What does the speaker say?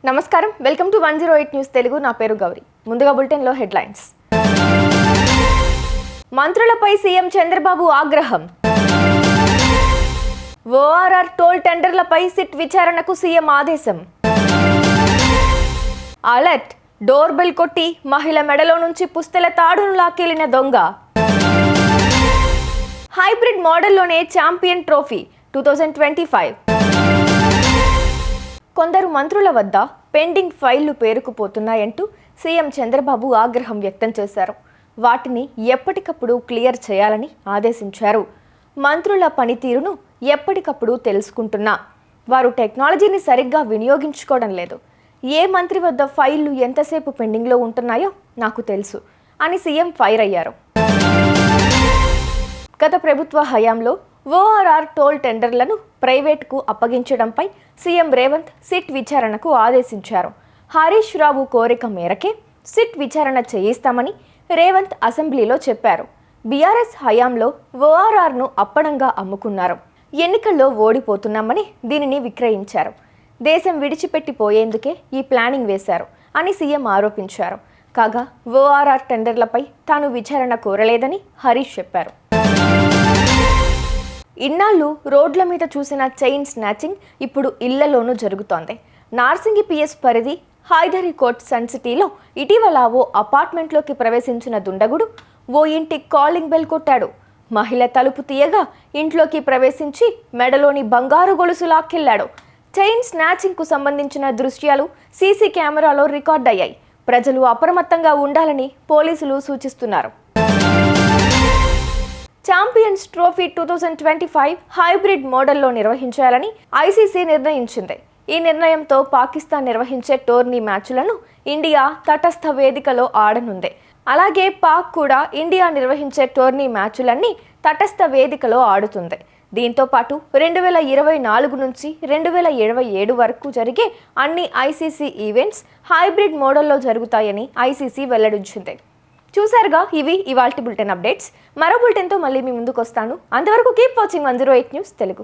నమస్కారం, welcome to 108 news Telugu. నా పేరు గౌరీ. ముందుగా బులెటిన్ లో హెడ్లైన్స్. మంత్రులపై సీఎం చంద్రబాబు ఆగ్రహం. ఓఆర్ఆర్ టోల్ టెండర్లపై సిట్ విచారణకు సీఎం ఆదేశం. అలర్ట్, డోర్ బెల్ కొట్టి మహిళ మెడలో నుంచి పుస్తెల తాడును లాక్కెళ్లిన దొంగ. హైబ్రిడ్ మోడల్లోనే ఛాంపియన్ ట్రోఫీ 2025. కొందరు మంత్రుల వద్ద పెండింగ్ ఫైళ్లు పేరుకుపోతున్నాయంటూ సీఎం చంద్రబాబు ఆగ్రహం వ్యక్తం చేశారు. వాటిని ఎప్పటికప్పుడు క్లియర్ చేయాలని ఆదేశించారు. మంత్రుల పనితీరును ఎప్పటికప్పుడు తెలుసుకుంటున్నా, వారు టెక్నాలజీని సరిగ్గా వినియోగించుకోవడం లేదు. ఏ మంత్రి వద్ద ఫైళ్లు ఎంతసేపు పెండింగ్లో ఉంటున్నాయో నాకు తెలుసు అని సీఎం ఫైర్ అయ్యారు. గత ప్రభుత్వ హయాంలో ఓఆర్ఆర్ టోల్ టెండర్లను ప్రైవేటుకు అప్పగించడంపై సీఎం రేవంత్ సిట్ విచారణకు ఆదేశించారు. హరీష్ రావు కోరిక మేరకే సిట్ విచారణ చేయిస్తామని రేవంత్ అసెంబ్లీలో చెప్పారు. బీఆర్ఎస్ హయాంలో ఓఆర్ఆర్ను అప్పనంగా అమ్ముకున్నారు. ఎన్నికల్లో ఓడిపోతున్నామని దీనిని విక్రయించారు. దేశం విడిచిపెట్టిపోయేందుకే ఈ ప్లానింగ్ వేశారు అని సీఎం ఆరోపించారు. కాగా ఓఆర్ఆర్ టెండర్లపై తాను విచారణ కోరలేదని హరీష్ చెప్పారు. ఇన్నాళ్ళు రోడ్ల మీద చూసిన చైన్ స్నాచింగ్ ఇప్పుడు ఇళ్లలోనూ జరుగుతోంది. నార్సింగి పిఎస్ పరిధి హైదరీ కోట్ సన్ సిటీలో ఇటీవల ఓ అపార్ట్మెంట్లోకి ప్రవేశించిన దుండగుడు ఓ ఇంటి కాలింగ్ బెల్ కొట్టాడు. మహిళ తలుపు తీయగా ఇంట్లోకి ప్రవేశించి మెడలోని బంగారు గొలుసు లాక్కెళ్లాడు. చైన్ స్నాచింగ్కు సంబంధించిన దృశ్యాలు సీసీ కెమెరాలో రికార్డ్ అయ్యాయి. ప్రజలు అప్రమత్తంగా ఉండాలని పోలీసులు సూచిస్తున్నారు. ఛాంపియన్స్ ట్రోఫీ 2025 హైబ్రిడ్ మోడల్లో నిర్వహించాలని ఐసీసీ నిర్ణయించింది. ఈ నిర్ణయంతో పాకిస్తాన్ నిర్వహించే టోర్నీ మ్యాచ్లను ఇండియా తటస్థ వేదికలో ఆడనుంది. అలాగే పాక్ కూడా ఇండియా నిర్వహించే టోర్నీ మ్యాచ్లన్నీ తటస్థ వేదికలో ఆడుతుంది. దీంతో పాటు 2024 నుంచి 2027 వరకు జరిగే అన్ని ఐసీసీ ఈవెంట్స్ హైబ్రిడ్ మోడల్లో జరుగుతాయని ఐసీసీ వెల్లడించింది. చూసారుగా, ఇవి ఇవాల్టి బులెటిన్ అప్డేట్స్. మరో బులెటిన్తో మళ్ళీ మీ ముందుకు వస్తాను. అంతవరకు కీప్ వాచింగ్ 108 న్యూస్ తెలుగు.